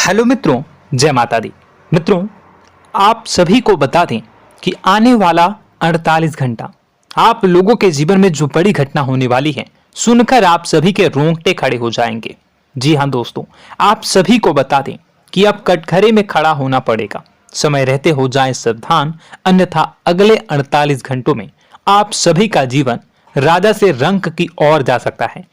Hello मित्रों, जय माता दी। मित्रों, आप सभी को बता दें कि आने वाला 48 घंटा आप लोगों के जीवन में जो बड़ी घटना होने वाली है, सुनकर आप सभी के रोंगटे खड़े हो जाएंगे। जी हाँ दोस्तों, आप सभी को बता दें कि अब कटघरे में खड़ा होना पड़ेगा। समय रहते हो जाएं सावधान, अन्यथा अगले 48 घंटों में आप सभी का जीवन राजा से रंक की ओर जा सकता है।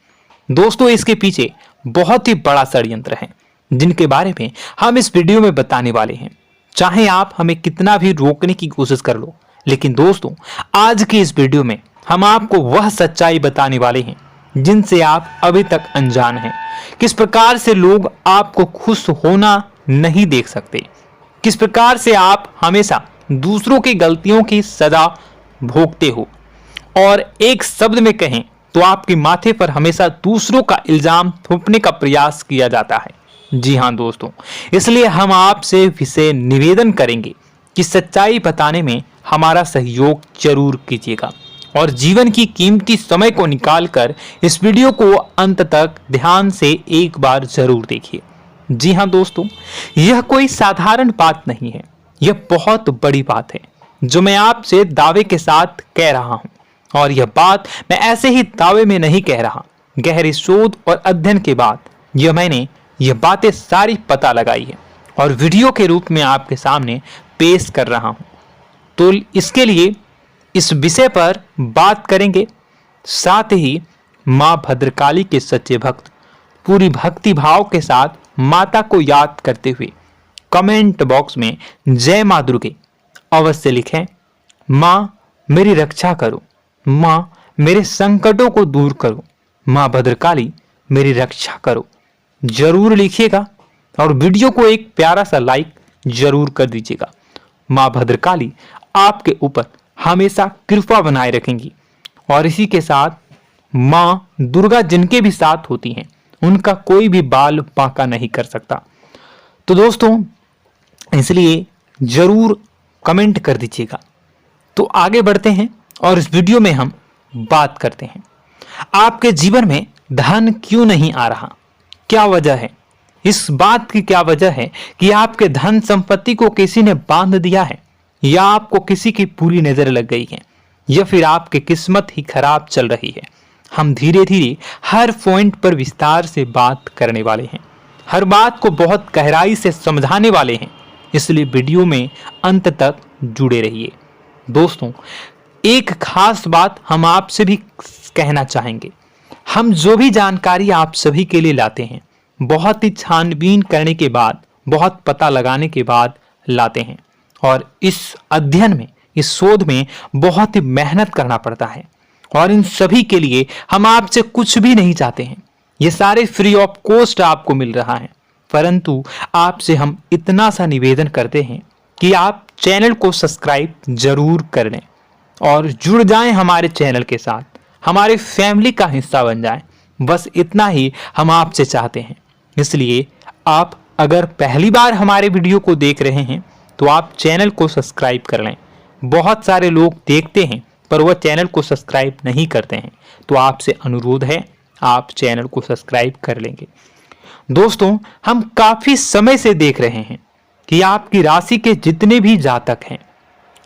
दोस्तों, इसके पीछे बहुत ही बड़ा षड्यंत्र है जिनके बारे में हम इस वीडियो में बताने वाले हैं। चाहे आप हमें कितना भी रोकने की कोशिश कर लो, लेकिन दोस्तों आज की इस वीडियो में हम आपको वह सच्चाई बताने वाले हैं जिनसे आप अभी तक अनजान हैं। किस प्रकार से लोग आपको खुश होना नहीं देख सकते, किस प्रकार से आप हमेशा दूसरों की गलतियों की सजा भोगते हो, और एक शब्द में कहें तो आपके माथे पर हमेशा दूसरों का इल्जाम थोपने का प्रयास किया जाता है। जी हाँ दोस्तों, इसलिए हम आपसे विशेष निवेदन करेंगे कि सच्चाई बताने में हमारा सहयोग जरूर कीजिएगा और जीवन की कीमती समय को निकालकर इस वीडियो को अंत तक ध्यान से एक बार जरूर देखिए। जी हाँ दोस्तों, यह कोई साधारण बात नहीं है, यह बहुत बड़ी बात है जो मैं आपसे दावे के साथ कह रहा हूं। और यह बात मैं ऐसे ही दावे में नहीं कह रहा, गहरी शोध और अध्ययन के बाद मैंने यह बातें सारी पता लगाई है और वीडियो के रूप में आपके सामने पेश कर रहा हूं। तो इसके लिए इस विषय पर बात करेंगे। साथ ही मां भद्रकाली के सच्चे भक्त पूरी भक्ति भाव के साथ माता को याद करते हुए कमेंट बॉक्स में जय मां दुर्गे अवश्य लिखें। मां मेरी रक्षा करो, मां मेरे संकटों को दूर करो, मां भद्रकाली मेरी रक्षा करो, जरूर लिखिएगा और वीडियो को एक प्यारा सा लाइक जरूर कर दीजिएगा। मां भद्रकाली आपके ऊपर हमेशा कृपा बनाए रखेंगी और इसी के साथ मां दुर्गा जिनके भी साथ होती हैं उनका कोई भी बाल बांका नहीं कर सकता। तो दोस्तों, इसलिए जरूर कमेंट कर दीजिएगा। तो आगे बढ़ते हैं और इस वीडियो में हम बात करते हैं आपके जीवन में धन क्यों नहीं आ रहा, क्या वजह है। इस बात की क्या वजह है कि आपके धन संपत्ति को किसी ने बांध दिया है, या आपको किसी की पूरी नजर लग गई है, या फिर आपकी किस्मत ही खराब चल रही है। हम धीरे धीरे हर पॉइंट पर विस्तार से बात करने वाले हैं, हर बात को बहुत गहराई से समझाने वाले हैं, इसलिए वीडियो में अंत तक जुड़े रहिए। दोस्तों, एक खास बात हम आपसे भी कहना चाहेंगे। हम जो भी जानकारी आप सभी के लिए लाते हैं बहुत ही छानबीन करने के बाद, बहुत पता लगाने के बाद लाते हैं, और इस अध्ययन में, इस शोध में बहुत ही मेहनत करना पड़ता है। और इन सभी के लिए हम आपसे कुछ भी नहीं चाहते हैं, ये सारे फ्री ऑफ कॉस्ट आपको मिल रहा है। परंतु आपसे हम इतना सा निवेदन करते हैं कि आप चैनल को सब्सक्राइब जरूर कर लें और जुड़ जाएं हमारे चैनल के साथ, हमारे फैमिली का हिस्सा बन जाएं। बस इतना ही हम आपसे चाहते हैं। इसलिए आप अगर पहली बार हमारे वीडियो को देख रहे हैं तो आप चैनल को सब्सक्राइब कर लें। बहुत सारे लोग देखते हैं पर वह चैनल को सब्सक्राइब नहीं करते हैं, तो आपसे अनुरोध है आप चैनल को सब्सक्राइब कर लेंगे। दोस्तों, हम काफी समय से देख रहे हैं कि आपकी राशि के जितने भी जातक हैं,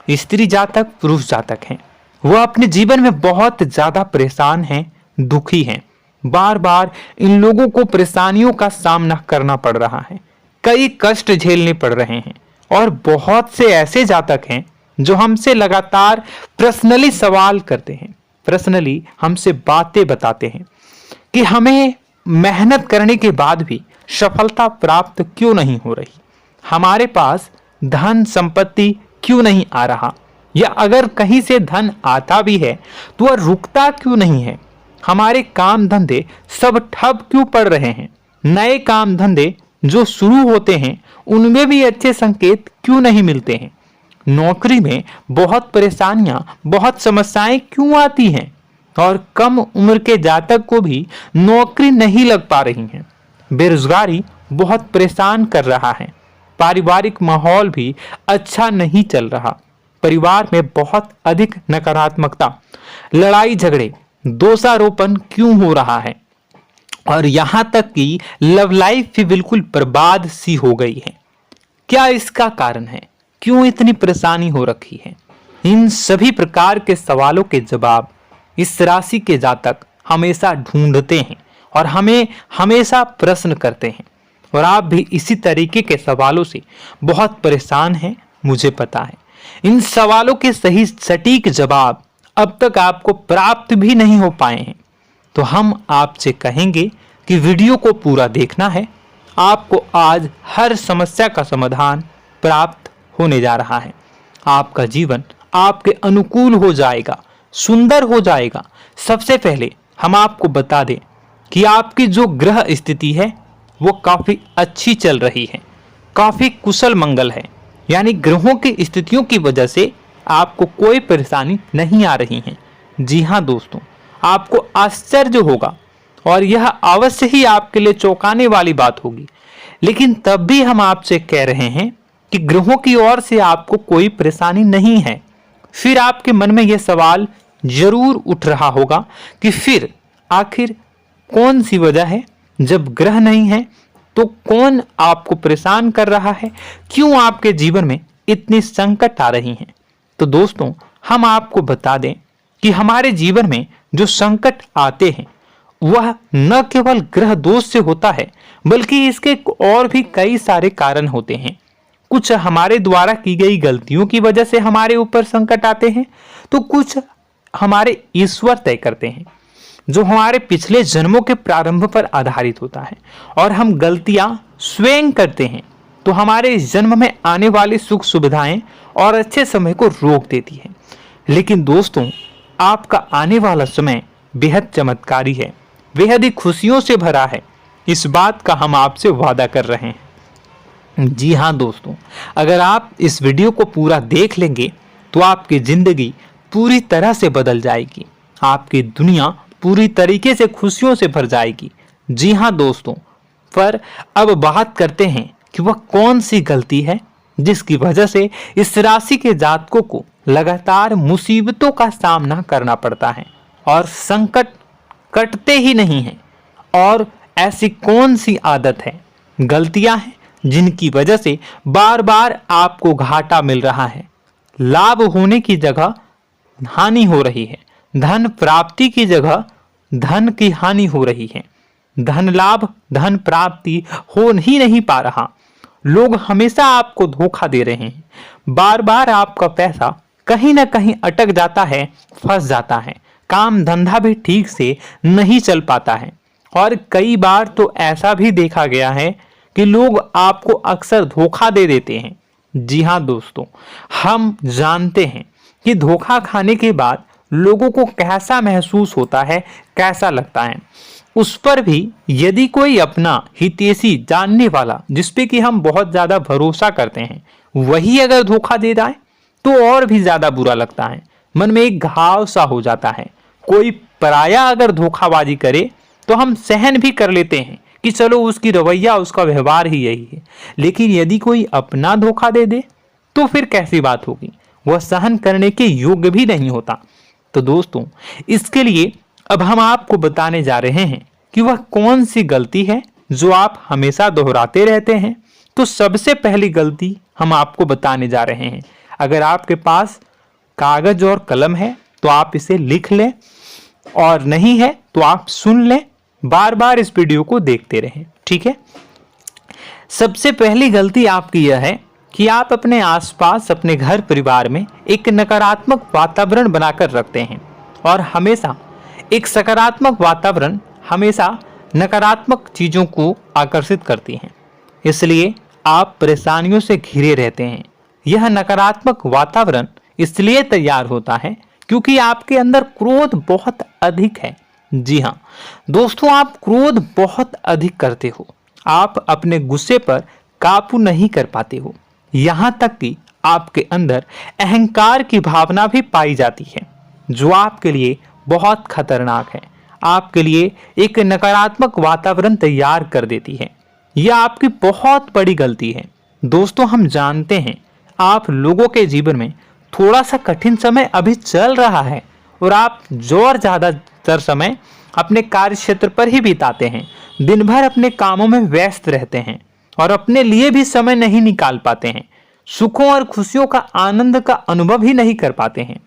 स्त्री जातक, पुरुष जातक हैं, वह अपने जीवन में बहुत ज्यादा परेशान हैं, दुखी हैं। बार बार इन लोगों को परेशानियों का सामना करना पड़ रहा है, कई कष्ट झेलने पड़ रहे हैं। और बहुत से ऐसे जातक हैं जो हमसे लगातार पर्सनली सवाल करते हैं, पर्सनली हमसे बातें बताते हैं कि हमें मेहनत करने के बाद भी सफलता प्राप्त क्यों नहीं हो रही, हमारे पास धन संपत्ति क्यों नहीं आ रहा, या अगर कहीं से धन आता भी है तो वह रुकता क्यों नहीं है, हमारे काम धंधे सब ठप क्यों पड़ रहे हैं, नए काम धंधे जो शुरू होते हैं उनमें भी अच्छे संकेत क्यों नहीं मिलते हैं, नौकरी में बहुत परेशानियां, बहुत समस्याएं क्यों आती हैं, और कम उम्र के जातक को भी नौकरी नहीं लग पा रही है, बेरोजगारी बहुत परेशान कर रहा है, पारिवारिक माहौल भी अच्छा नहीं चल रहा, परिवार में बहुत अधिक नकारात्मकता, लड़ाई झगड़े, दोषारोपण क्यों हो रहा है, और यहां तक कि लव लाइफ भी बिल्कुल बर्बाद सी हो गई है। क्या इसका कारण है? क्यों इतनी परेशानी हो रखी है? इन सभी प्रकार के सवालों के जवाब इस राशि के जातक हमेशा ढूंढते हैं और हमें हमेशा प्रश्न करते हैं। और आप भी इसी तरीके के सवालों से बहुत परेशान हैं, मुझे पता है। इन सवालों के सही सटीक जवाब अब तक आपको प्राप्त भी नहीं हो पाए हैं। तो हम आपसे कहेंगे कि वीडियो को पूरा देखना है। आपको आज हर समस्या का समाधान प्राप्त होने जा रहा है। आपका जीवन आपके अनुकूल हो जाएगा, सुंदर हो जाएगा। सबसे पहले हम आपको बता दें कि आपकी जो ग्रह स्थिति है वो काफी अच्छी चल रही है, काफी कुशल मंगल है। यानी ग्रहों की स्थितियों की वजह से आपको कोई परेशानी नहीं आ रही है। जी हाँ दोस्तों, आपको आश्चर्य होगा और यह अवश्य ही आपके लिए चौंकाने वाली बात होगी। लेकिन तब भी हम आपसे कह रहे हैं कि ग्रहों की ओर से आपको कोई परेशानी नहीं है। फिर आपके मन में यह सवाल जरूर उठ रहा होगा कि फिर आखिर कौन सी वजह है? जब ग्रह नहीं है तो कौन आपको परेशान कर रहा है? क्यों आपके जीवन में इतनी संकट आ रही हैं? तो दोस्तों, हम आपको बता दें कि हमारे जीवन में जो संकट आते हैं वह न केवल ग्रह दोष से होता है, बल्कि इसके और भी कई सारे कारण होते हैं। कुछ हमारे द्वारा की गई गलतियों की वजह से हमारे ऊपर संकट आते हैं, तो कुछ हमारे ईश्वर तय करते हैं, जो हमारे पिछले जन्मों के प्रारंभ पर आधारित होता है। और हम गलतियां स्वयं करते हैं तो हमारे इस जन्म में आने वाली सुख सुविधाएं और अच्छे समय को रोक देती है। लेकिन दोस्तों, आपका आने वाला समय बेहद चमत्कारी है, बेहद ही खुशियों से भरा है। इस बात का हम आपसे वादा कर रहे हैं। जी हाँ दोस्तों, अगर आप इस वीडियो को पूरा देख लेंगे तो आपकी जिंदगी पूरी तरह से बदल जाएगी, आपकी दुनिया पूरी तरीके से खुशियों से भर जाएगी। जी हाँ दोस्तों, पर अब बात करते हैं कि वह कौन सी गलती है जिसकी वजह से इस राशि के जातकों को लगातार मुसीबतों का सामना करना पड़ता है और संकट कटते ही नहीं हैं। और ऐसी कौन सी आदत है, गलतियां हैं जिनकी वजह से बार बार आपको घाटा मिल रहा है, लाभ होने की जगह हानि हो रही है, धन प्राप्ति की जगह धन की हानि हो रही है, धन लाभ धन प्राप्ति हो ही नहीं पा रहा, लोग हमेशा आपको धोखा दे रहे हैं, बार बार आपका पैसा कहीं ना कहीं अटक जाता है, फंस जाता है, काम धंधा भी ठीक से नहीं चल पाता है। और कई बार तो ऐसा भी देखा गया है कि लोग आपको अक्सर धोखा दे देते हैं। जी हाँ दोस्तों, हम जानते हैं कि धोखा खाने के बाद लोगों को कैसा महसूस होता है, कैसा लगता है। उस पर भी यदि कोई अपना हितैषी जानने वाला, जिसपे कि हम बहुत ज्यादा भरोसा करते हैं, वही अगर धोखा दे जाए तो और भी ज्यादा बुरा लगता है, मन में एक घाव सा हो जाता है। कोई पराया अगर धोखाबाजी करे तो हम सहन भी कर लेते हैं कि चलो उसकी रवैया, उसका व्यवहार ही यही है। लेकिन यदि कोई अपना धोखा दे दे तो फिर कैसी बात होगी, वह सहन करने के योग्य भी नहीं होता। तो दोस्तों, इसके लिए अब हम आपको बताने जा रहे हैं कि वह कौन सी गलती है जो आप हमेशा दोहराते रहते हैं। तो सबसे पहली गलती हम आपको बताने जा रहे हैं। अगर आपके पास कागज और कलम है तो आप इसे लिख लें, और नहीं है तो आप सुन लें, बार बार इस वीडियो को देखते रहें, ठीक है। सबसे पहली गलती आपकी यह है कि आप अपने आसपास, अपने घर परिवार में एक नकारात्मक वातावरण बनाकर रखते हैं। और हमेशा एक सकारात्मक वातावरण हमेशा नकारात्मक चीजों को आकर्षित करती हैं, इसलिए आप परेशानियों से घिरे रहते हैं। यह नकारात्मक वातावरण इसलिए तैयार होता है क्योंकि आपके अंदर क्रोध बहुत अधिक है। जी हाँ दोस्तों, आप क्रोध बहुत अधिक करते हो, आप अपने गुस्से पर काबू नहीं कर पाते हो, यहाँ तक कि आपके अंदर अहंकार की भावना भी पाई जाती है, जो आपके लिए बहुत खतरनाक है, आपके लिए एक नकारात्मक वातावरण तैयार कर देती है। यह आपकी बहुत बड़ी गलती है। दोस्तों, हम जानते हैं आप लोगों के जीवन में थोड़ा सा कठिन समय अभी चल रहा है और आप और ज्यादातर समय अपने कार्य क्षेत्र पर ही बिताते हैं, दिन भर अपने कामों में व्यस्त रहते हैं और अपने लिए भी समय नहीं निकाल पाते हैं, सुखों और खुशियों का आनंद का अनुभव ही नहीं कर पाते हैं,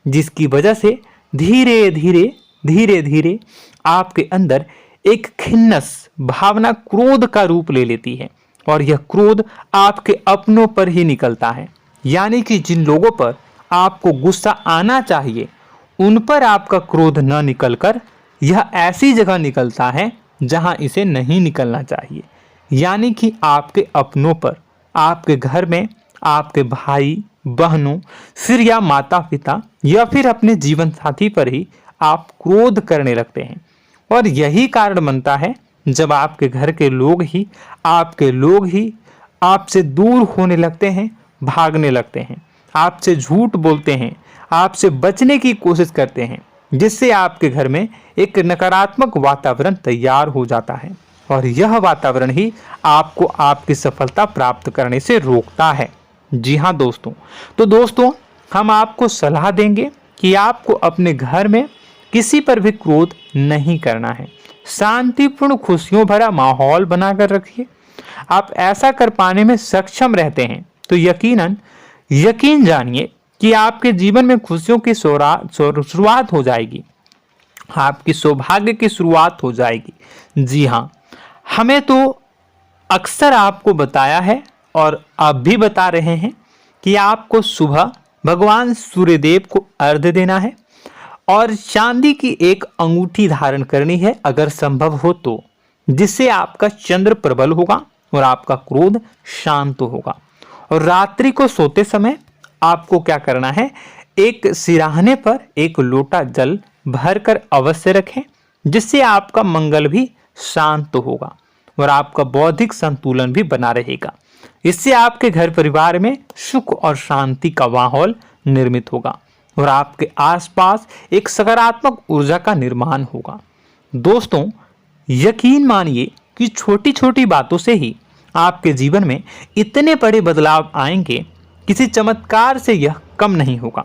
जिसकी वजह से धीरे धीरे धीरे धीरे आपके अंदर एक खिन्नस भावना क्रोध का रूप ले लेती है और यह क्रोध आपके अपनों पर ही निकलता है। यानी कि जिन लोगों पर आपको गुस्सा आना चाहिए उन पर आपका क्रोध न निकलकर यह ऐसी जगह निकलता है जहां इसे नहीं निकलना चाहिए। यानी कि आपके अपनों पर, आपके घर में आपके भाई बहनों, फिर या माता पिता या फिर अपने जीवन साथी पर ही आप क्रोध करने लगते हैं। और यही कारण बनता है जब आपके घर के लोग ही आपसे दूर होने लगते हैं, भागने लगते हैं, आपसे झूठ बोलते हैं, आपसे बचने की कोशिश करते हैं, जिससे आपके घर में एक नकारात्मक वातावरण तैयार हो जाता है और यह वातावरण ही आपको आपकी सफलता प्राप्त करने से रोकता है। जी हाँ दोस्तों, तो दोस्तों हम आपको सलाह देंगे कि आपको अपने घर में किसी पर भी क्रोध नहीं करना है। शांतिपूर्ण खुशियों भरा माहौल बनाकर रखिए। आप ऐसा कर पाने में सक्षम रहते हैं तो यकीन जानिए कि आपके जीवन में खुशियों की शुरुआत हो जाएगी, आपकी सौभाग्य की शुरुआत हो जाएगी। जी हाँ, हमें तो अक्सर आपको बताया है और आप भी बता रहे हैं कि आपको सुबह भगवान सूर्यदेव को अर्घ्य देना है और चांदी की एक अंगूठी धारण करनी है अगर संभव हो तो, जिससे आपका चंद्र प्रबल होगा और आपका क्रोध शांत होगा। और रात्रि को सोते समय आपको क्या करना है, एक सिराहने पर एक लोटा जल भरकर अवश्य रखें, जिससे आपका मंगल भी शांत होगा और आपका बौद्धिक संतुलन भी बना रहेगा। इससे आपके घर परिवार में सुख और शांति का माहौल निर्मित होगा और आपके आसपास एक सकारात्मक ऊर्जा का निर्माण होगा। दोस्तों यकीन मानिए कि छोटी छोटी बातों से ही आपके जीवन में इतने बड़े बदलाव आएंगे, किसी चमत्कार से यह कम नहीं होगा।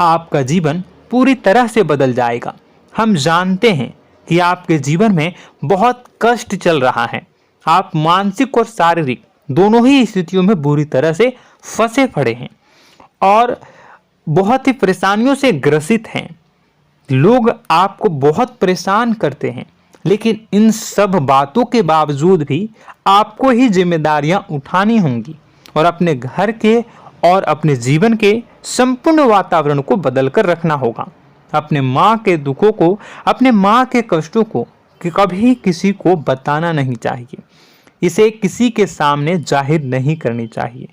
आपका जीवन पूरी तरह से बदल जाएगा। हम जानते हैं कि आपके जीवन में बहुत कष्ट चल रहा है, आप मानसिक और शारीरिक दोनों ही स्थितियों में बुरी तरह से फंसे पड़े हैं और बहुत ही परेशानियों से ग्रसित हैं। लोग आपको बहुत परेशान करते हैं, लेकिन इन सब बातों के बावजूद भी आपको ही जिम्मेदारियां उठानी होंगी और अपने घर के और अपने जीवन के संपूर्ण वातावरण को बदलकर रखना होगा। अपने माँ के दुखों को, अपने माँ के कष्टों को कभी किसी को बताना नहीं चाहिए, इसे किसी के सामने जाहिर नहीं करनी चाहिए।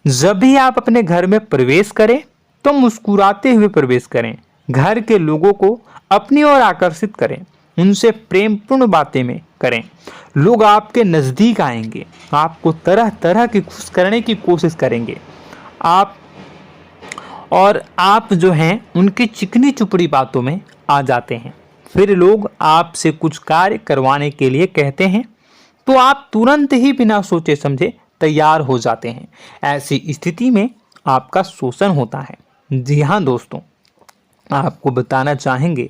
जब भी आप अपने घर में प्रवेश करें तो मुस्कुराते हुए प्रवेश करें, घर के लोगों को अपनी ओर आकर्षित करें, उनसे प्रेमपूर्ण बातें में करें। लोग आपके नज़दीक आएंगे, आपको तरह तरह की खुश करने की कोशिश करेंगे। आप जो हैं उनकी चिकनी चुपड़ी बातों में आ जाते हैं। फिर लोग आपसे कुछ कार्य करवाने के लिए कहते हैं तो आप तुरंत ही बिना सोचे समझे तैयार हो जाते हैं। ऐसी स्थिति में आपका शोषण होता है। जी हाँ दोस्तों, आपको बताना चाहेंगे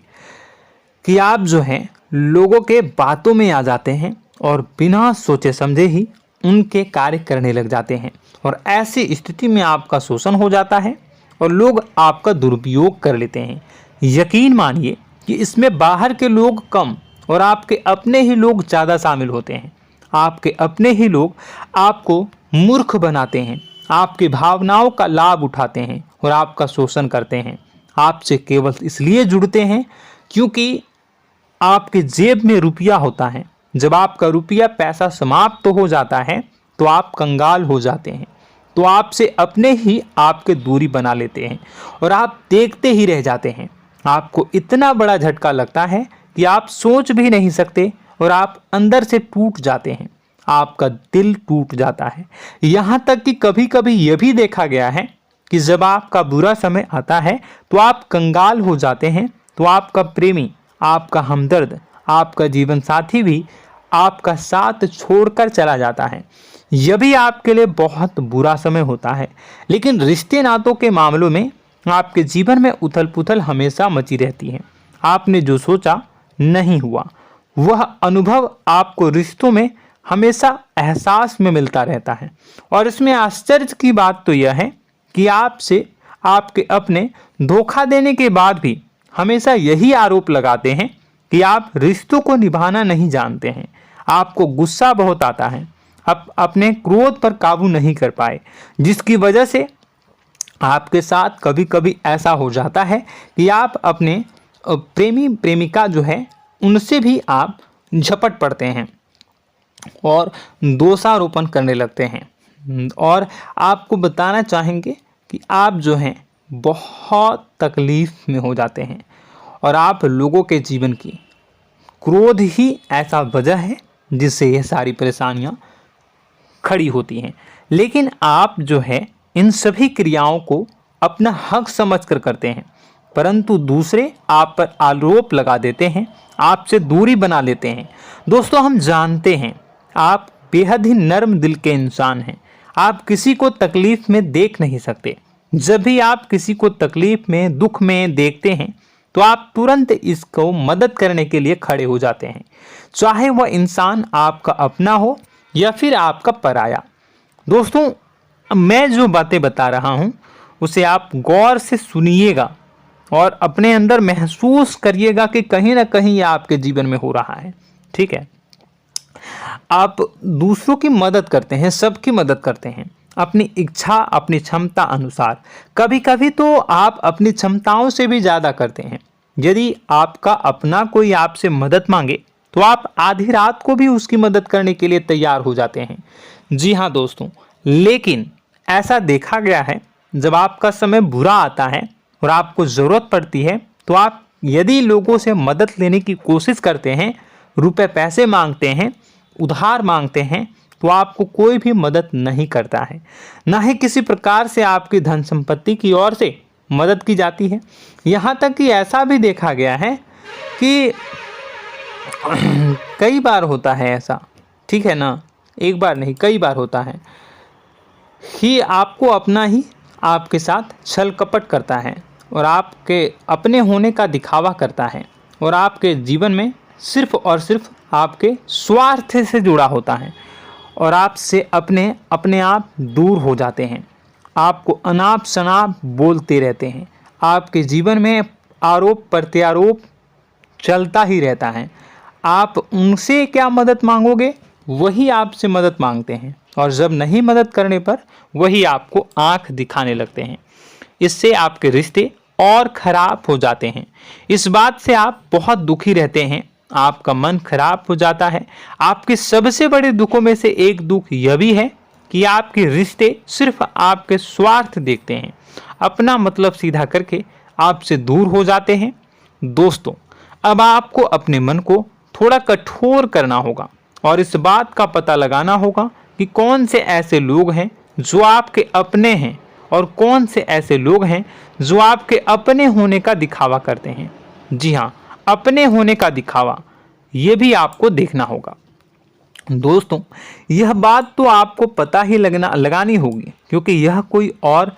कि आप जो हैं लोगों के बातों में आ जाते हैं और बिना सोचे समझे ही उनके कार्य करने लग जाते हैं और ऐसी स्थिति में आपका शोषण हो जाता है और लोग आपका दुरुपयोग कर लेते हैं। यकीन मानिए कि इसमें बाहर के लोग कम और आपके अपने ही लोग ज़्यादा शामिल होते हैं। आपके अपने ही लोग आपको मूर्ख बनाते हैं, आपकी भावनाओं का लाभ उठाते हैं और आपका शोषण करते हैं। आपसे केवल इसलिए जुड़ते हैं क्योंकि आपके जेब में रुपया होता है। जब आपका रुपया पैसा समाप्त हो जाता है तो आप कंगाल हो जाते हैं, तो आपसे अपने ही आपके दूरी बना लेते हैं और आप देखते ही रह जाते हैं। आपको इतना बड़ा झटका लगता है कि आप सोच भी नहीं सकते और आप अंदर से टूट जाते हैं, आपका दिल टूट जाता है। यहाँ तक कि कभी कभी यह भी देखा गया है कि जब आपका बुरा समय आता है तो आप कंगाल हो जाते हैं, तो आपका प्रेमी, आपका हमदर्द, आपका जीवन साथी भी आपका साथ छोड़कर चला जाता है। यह भी आपके लिए बहुत बुरा समय होता है। लेकिन रिश्ते नातों के मामलों में आपके जीवन में उथल पुथल हमेशा मची रहती है। आपने जो सोचा नहीं हुआ। वह अनुभव आपको रिश्तों में हमेशा एहसास में मिलता रहता है। और इसमें आश्चर्य की बात तो यह है कि आपसे आपके अपने धोखा देने के बाद भी हमेशा यही आरोप लगाते हैं कि आप रिश्तों को निभाना नहीं जानते हैं। आपको गुस्सा बहुत आता है, आप अपने क्रोध पर काबू नहीं कर पाए, जिसकी वजह से आपके साथ कभी कभी ऐसा हो जाता है कि आप अपने प्रेमी प्रेमिका जो है उनसे भी आप झपट पड़ते हैं और दोषारोपण करने लगते हैं। और आपको बताना चाहेंगे कि आप जो हैं बहुत तकलीफ में हो जाते हैं और आप लोगों के जीवन की क्रोध ही ऐसा वजह है जिससे यह सारी परेशानियां खड़ी होती हैं। लेकिन आप जो है इन सभी क्रियाओं को अपना हक समझकर करते हैं, परंतु दूसरे आप पर आरोप लगा देते हैं, आपसे दूरी बना लेते हैं। दोस्तों, हम जानते हैं आप बेहद ही नर्म दिल के इंसान हैं। आप किसी को तकलीफ में देख नहीं सकते। जब भी आप किसी को तकलीफ में, दुख में देखते हैं तो आप तुरंत इसको मदद करने के लिए खड़े हो जाते हैं, चाहे वह इंसान आपका अपना हो या फिर आपका पराया। दोस्तों, मैं जो बातें बता रहा हूं उसे आप गौर से सुनिएगा और अपने अंदर महसूस करिएगा कि कहीं ना कहीं यह आपके जीवन में हो रहा है। ठीक है, आप दूसरों की मदद करते हैं, सबकी मदद करते हैं अपनी इच्छा, अपनी क्षमता अनुसार। कभी कभी तो आप अपनी क्षमताओं से भी ज़्यादा करते हैं। यदि आपका अपना कोई आपसे मदद मांगे तो आप आधी रात को भी उसकी मदद करने के लिए तैयार हो जाते हैं। जी हाँ दोस्तों, लेकिन ऐसा देखा गया है जब आपका समय बुरा आता है और आपको ज़रूरत पड़ती है तो आप यदि लोगों से मदद लेने की कोशिश करते हैं, रुपए पैसे मांगते हैं, उधार मांगते हैं, तो आपको कोई भी मदद नहीं करता है। ना ही किसी प्रकार से आपकी धन संपत्ति की ओर से मदद की जाती है। यहाँ तक कि ऐसा भी देखा गया है कि कई बार होता है ऐसा, ठीक है ना, एक बार नहीं कई बार होता है कि आपको अपना ही आपके साथ छल कपट करता है और आपके अपने होने का दिखावा करता है और आपके जीवन में सिर्फ और सिर्फ आपके स्वार्थ से जुड़ा होता है और आपसे अपने आप दूर हो जाते हैं। आपको अनाप शनाप बोलते रहते हैं। आपके जीवन में आरोप प्रत्यारोप चलता ही रहता है। आप उनसे क्या मदद मांगोगे, वही आपसे मदद मांगते हैं और जब नहीं मदद करने पर वही आपको आंख दिखाने लगते हैं। इससे आपके रिश्ते और खराब हो जाते हैं। इस बात से आप बहुत दुखी रहते हैं, आपका मन खराब हो जाता है। आपके सबसे बड़े दुखों में से एक दुख यह भी है कि आपके रिश्ते सिर्फ आपके स्वार्थ देखते हैं, अपना मतलब सीधा करके आपसे दूर हो जाते हैं। दोस्तों, अब आपको अपने मन को थोड़ा कठोर करना होगा और इस बात का पता लगाना होगा कि कौन से ऐसे लोग हैं जो आपके अपने हैं और कौन से ऐसे लोग हैं जो आपके अपने होने का दिखावा करते हैं। जी हाँ, अपने होने का दिखावा, ये भी आपको देखना होगा। दोस्तों, यह बात तो आपको पता ही लगानी होगी, क्योंकि यह कोई और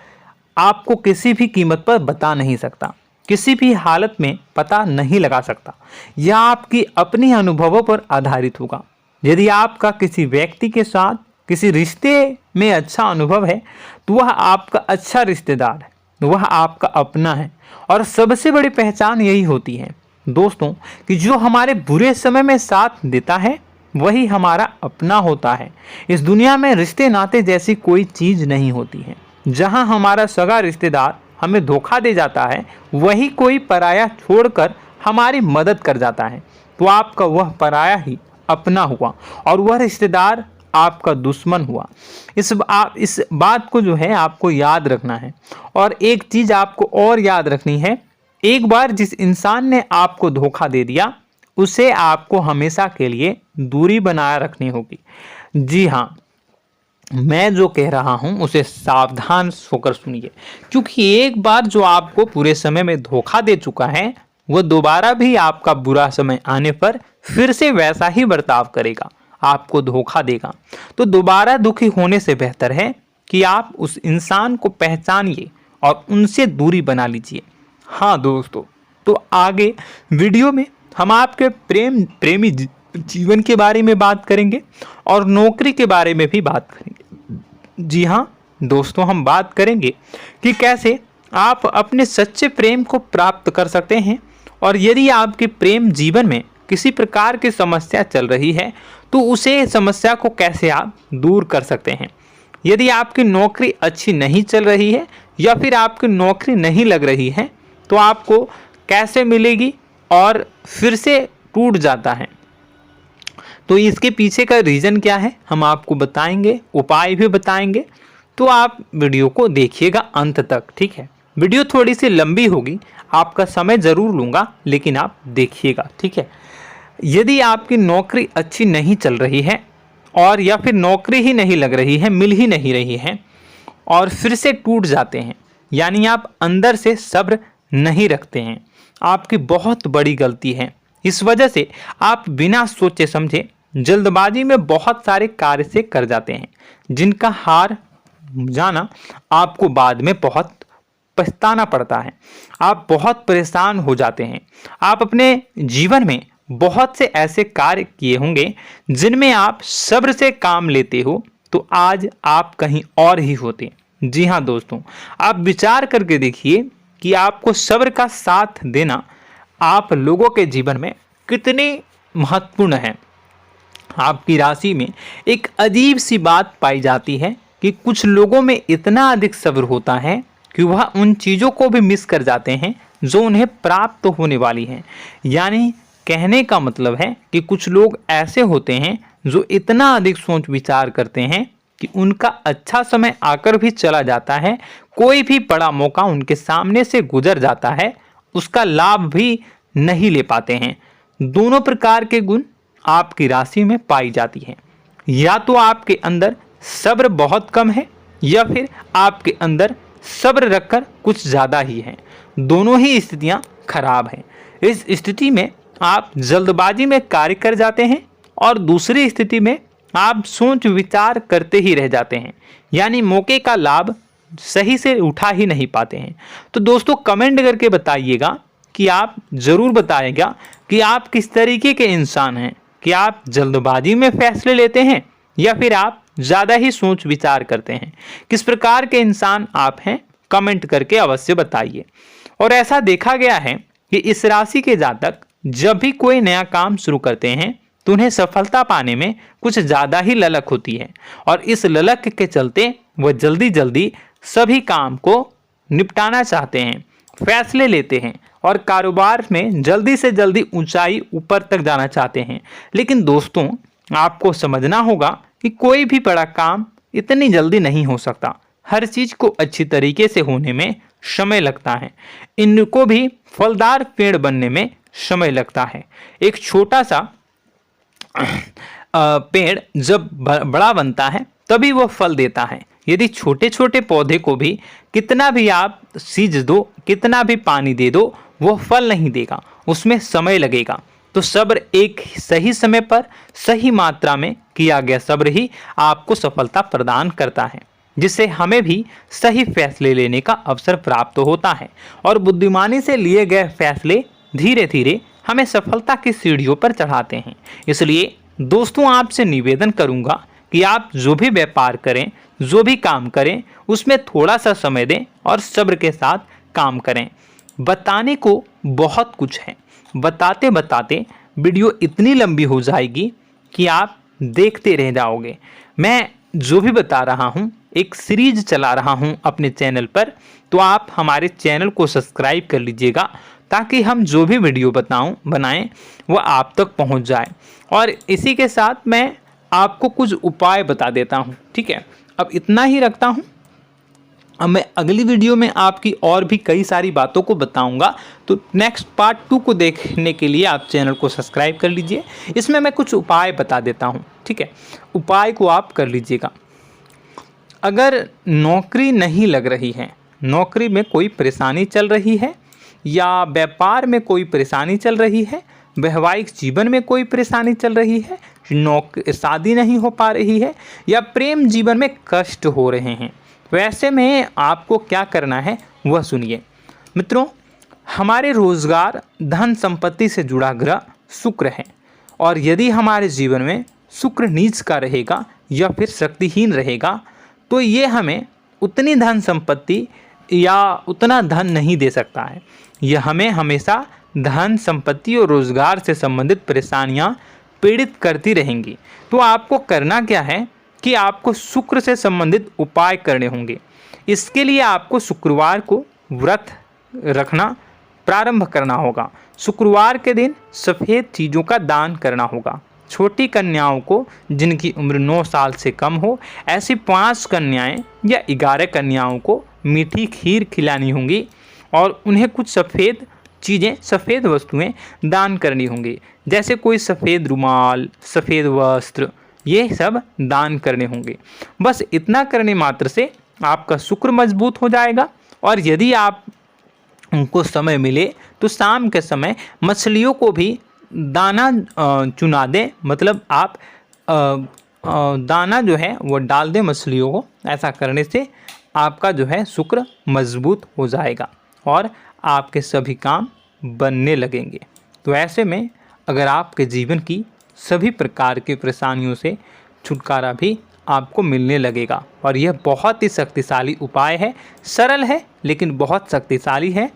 आपको किसी भी कीमत पर बता नहीं सकता, किसी भी हालत में पता नहीं लगा सकता। यह आपकी अपनी अनुभवों पर आधारित होगा। यदि आपका किसी व्यक्ति के साथ किसी रिश्ते में अच्छा अनुभव है तो वह आपका अच्छा रिश्तेदार है, वह आपका अपना है। और सबसे बड़ी पहचान यही होती है दोस्तों कि जो हमारे बुरे समय में साथ देता है वही हमारा अपना होता है। इस दुनिया में रिश्ते नाते जैसी कोई चीज़ नहीं होती है। जहां हमारा सगा रिश्तेदार हमें धोखा दे जाता है, वही कोई पराया छोड़कर हमारी मदद कर जाता है, तो आपका वह पराया ही अपना हुआ और वह रिश्तेदार आपका दुश्मन हुआ। इस बात को जो है आपको याद रखना है। और एक चीज़ आपको और याद रखनी है, एक बार जिस इंसान ने आपको धोखा दे दिया उसे आपको हमेशा के लिए दूरी बनाए रखनी होगी। जी हाँ, मैं जो कह रहा हूं उसे सावधान होकर सुनिए, क्योंकि एक बार जो आपको पूरे समय में धोखा दे चुका है वह दोबारा भी आपका बुरा समय आने पर फिर से वैसा ही बर्ताव करेगा, आपको धोखा देगा। तो दोबारा दुखी होने से बेहतर है कि आप उस इंसान को पहचानिए और उनसे दूरी बना लीजिए। हाँ दोस्तों, तो आगे वीडियो में हम आपके प्रेमी जीवन के बारे में बात करेंगे और नौकरी के बारे में भी बात करेंगे। जी हाँ दोस्तों, हम बात करेंगे कि कैसे आप अपने सच्चे प्रेम को प्राप्त कर सकते हैं, और यदि आपके प्रेम जीवन में किसी प्रकार की समस्या चल रही है तो उसे समस्या को कैसे आप दूर कर सकते हैं। यदि आपकी नौकरी अच्छी नहीं चल रही है या फिर आपकी नौकरी नहीं लग रही है तो आपको कैसे मिलेगी और फिर से टूट जाता है, तो इसके पीछे का रीज़न क्या है हम आपको बताएंगे, उपाय भी बताएंगे। तो आप वीडियो को देखिएगा अंत तक, ठीक है। वीडियो थोड़ी सी लंबी होगी, आपका समय ज़रूर लूँगा, लेकिन आप देखिएगा, ठीक है। यदि आपकी नौकरी अच्छी नहीं चल रही है और या फिर नौकरी ही नहीं लग रही है, मिल ही नहीं रही है और फिर से टूट जाते हैं, यानी आप अंदर से सब्र नहीं रखते हैं, आपकी बहुत बड़ी गलती है। इस वजह से आप बिना सोचे समझे जल्दबाजी में बहुत सारे कार्य से कर जाते हैं, जिनका हार जाना आपको बाद में बहुत पछताना पड़ता है। आप बहुत परेशान हो जाते हैं। आप अपने जीवन में बहुत से ऐसे कार्य किए होंगे जिनमें आप सब्र से काम लेते हो, तो आज आप कहीं और ही होते। जी हाँ दोस्तों, आप विचार करके देखिए कि आपको सब्र का साथ देना आप लोगों के जीवन में कितने महत्वपूर्ण है। आपकी राशि में एक अजीब सी बात पाई जाती है कि कुछ लोगों में इतना अधिक सब्र होता है कि वह उन चीज़ों को भी मिस कर जाते हैं जो उन्हें प्राप्त होने वाली हैं। यानी कहने का मतलब है कि कुछ लोग ऐसे होते हैं जो इतना अधिक सोच विचार करते हैं कि उनका अच्छा समय आकर भी चला जाता है, कोई भी बड़ा मौका उनके सामने से गुजर जाता है, उसका लाभ भी नहीं ले पाते हैं। दोनों प्रकार के गुण आपकी राशि में पाई जाती हैं। या तो आपके अंदर सब्र बहुत कम है या फिर आपके अंदर सब्र रखकर कुछ ज़्यादा ही है। दोनों ही स्थितियाँ खराब हैं। इस स्थिति में आप जल्दबाजी में कार्य कर जाते हैं और दूसरी स्थिति में आप सोच विचार करते ही रह जाते हैं, यानी मौके का लाभ सही से उठा ही नहीं पाते हैं। तो दोस्तों कमेंट करके बताइएगा कि आप ज़रूर बताइएगा कि आप किस तरीके के इंसान हैं, कि आप जल्दबाजी में फैसले लेते हैं या फिर आप ज़्यादा ही सोच विचार करते हैं। किस प्रकार के इंसान आप हैं, कमेंट करके अवश्य बताइए। और ऐसा देखा गया है कि इस राशि के जातक जब भी कोई नया काम शुरू करते हैं तो उन्हें सफलता पाने में कुछ ज़्यादा ही ललक होती है, और इस ललक के चलते वह जल्दी जल्दी सभी काम को निपटाना चाहते हैं, फैसले लेते हैं और कारोबार में जल्दी से जल्दी ऊंचाई ऊपर तक जाना चाहते हैं। लेकिन दोस्तों आपको समझना होगा कि कोई भी बड़ा काम इतनी जल्दी नहीं हो सकता। हर चीज़ को अच्छी तरीके से होने में समय लगता है। इनको भी फलदार पेड़ बनने में समय लगता है। एक छोटा सा पेड़ जब बड़ा बनता है तभी वो फल देता है। यदि छोटे छोटे पौधे को भी कितना भी आप सींच दो, कितना भी पानी दे दो, वो फल नहीं देगा, उसमें समय लगेगा। तो सब्र एक सही समय पर सही मात्रा में किया गया सब्र ही आपको सफलता प्रदान करता है, जिससे हमें भी सही फैसले लेने का अवसर प्राप्त होता है और बुद्धिमानी से लिए गए फैसले धीरे धीरे हमें सफलता की सीढ़ियों पर चढ़ाते हैं। इसलिए दोस्तों आपसे निवेदन करूंगा कि आप जो भी व्यापार करें, जो भी काम करें, उसमें थोड़ा सा समय दें और सब्र के साथ काम करें। बताने को बहुत कुछ है, बताते बताते वीडियो इतनी लंबी हो जाएगी कि आप देखते रह जाओगे। मैं जो भी बता रहा हूँ एक सीरीज चला रहा हूँ अपने चैनल पर, तो आप हमारे चैनल को सब्सक्राइब कर लीजिएगा ताकि हम जो भी वीडियो बनाएं वो आप तक पहुँच जाए। और इसी के साथ मैं आपको कुछ उपाय बता देता हूँ, ठीक है। अब इतना ही रखता हूँ। अब मैं अगली वीडियो में आपकी और भी कई सारी बातों को बताऊंगा, तो नेक्स्ट पार्ट 2 को देखने के लिए आप चैनल को सब्सक्राइब कर लीजिए। इसमें मैं कुछ उपाय बता देता हूं, ठीक है। उपाय को आप कर लीजिएगा। अगर नौकरी नहीं लग रही है, नौकरी में कोई परेशानी चल रही है, या व्यापार में कोई परेशानी चल रही है, वैवाहिक जीवन में कोई परेशानी चल रही है, शादी नहीं हो पा रही है, या प्रेम जीवन में कष्ट हो रहे हैं, वैसे में आपको क्या करना है वह सुनिए। मित्रों, हमारे रोजगार धन संपत्ति से जुड़ा ग्रह शुक्र है, और यदि हमारे जीवन में शुक्र नीच का रहेगा या फिर शक्तिहीन रहेगा तो ये हमें उतनी धन संपत्ति या उतना धन नहीं दे सकता है। यह हमें हमेशा धन संपत्ति और रोजगार से संबंधित परेशानियां पीड़ित करती रहेंगी। तो आपको करना क्या है कि आपको शुक्र से संबंधित उपाय करने होंगे। इसके लिए आपको शुक्रवार को व्रत रखना प्रारंभ करना होगा। शुक्रवार के दिन सफ़ेद चीज़ों का दान करना होगा। छोटी कन्याओं को जिनकी उम्र 9 साल से कम हो, ऐसी 5 कन्याएं या 11 कन्याओं को मीठी खीर खिलानी होंगी और उन्हें कुछ सफ़ेद चीज़ें, सफ़ेद वस्तुएं दान करनी होंगी, जैसे कोई सफ़ेद रुमाल, सफ़ेद वस्त्र, ये सब दान करने होंगे। बस इतना करने मात्र से आपका शुक्र मजबूत हो जाएगा। और यदि आप उनको समय मिले तो शाम के समय मछलियों को भी दाना चुना दें, मतलब आप दाना जो है वो डाल दें मछलियों को। ऐसा करने से आपका जो है शुक्र मजबूत हो जाएगा और आपके सभी काम बनने लगेंगे। तो ऐसे में अगर आपके जीवन की सभी प्रकार की परेशानियों से छुटकारा भी आपको मिलने लगेगा। और यह बहुत ही शक्तिशाली उपाय है, सरल है लेकिन बहुत शक्तिशाली है।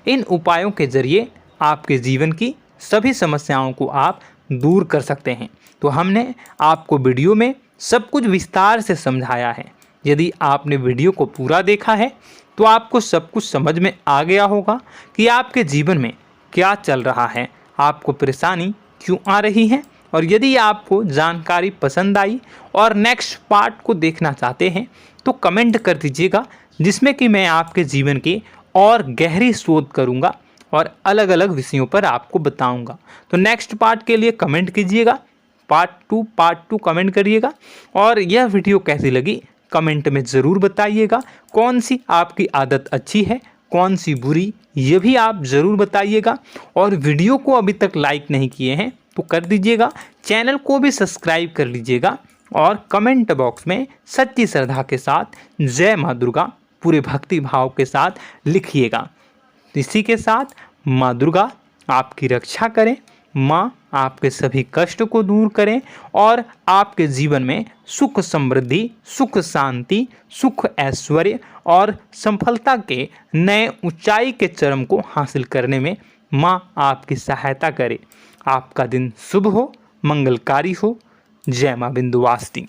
इन उपायों के ज़रिए आपके जीवन की सभी समस्याओं को आप दूर कर सकते हैं। तो हमने आपको वीडियो में सब कुछ विस्तार से समझाया है। यदि आपने वीडियो को पूरा देखा है तो आपको सब कुछ समझ में आ गया होगा कि आपके जीवन में क्या चल रहा है, आपको परेशानी क्यों आ रही है। और यदि आपको जानकारी पसंद आई और नेक्स्ट पार्ट को देखना चाहते हैं तो कमेंट कर दीजिएगा, जिसमें कि मैं आपके जीवन की और गहरी शोध करूंगा और अलग अलग विषयों पर आपको बताऊंगा। तो नेक्स्ट पार्ट के लिए कमेंट कीजिएगा, पार्ट टू कमेंट करिएगा। और यह वीडियो कैसी लगी कमेंट में ज़रूर बताइएगा। कौन सी आपकी आदत अच्छी है, कौन सी बुरी, ये भी आप ज़रूर बताइएगा। और वीडियो को अभी तक लाइक नहीं किए हैं तो कर दीजिएगा, चैनल को भी सब्सक्राइब कर लीजिएगा और कमेंट बॉक्स में सच्ची श्रद्धा के साथ जय माँ दुर्गा पूरे भक्ति भाव के साथ लिखिएगा। इसी के साथ माँ दुर्गा आपकी रक्षा करें, माँ आपके सभी कष्ट को दूर करें और आपके जीवन में सुख समृद्धि, सुख शांति, सुख ऐश्वर्य और सफलता के नए ऊंचाई के चरम को हासिल करने में माँ आपकी सहायता करे। आपका दिन शुभ हो, मंगलकारी हो। जय माँ विंध्यवासिनी।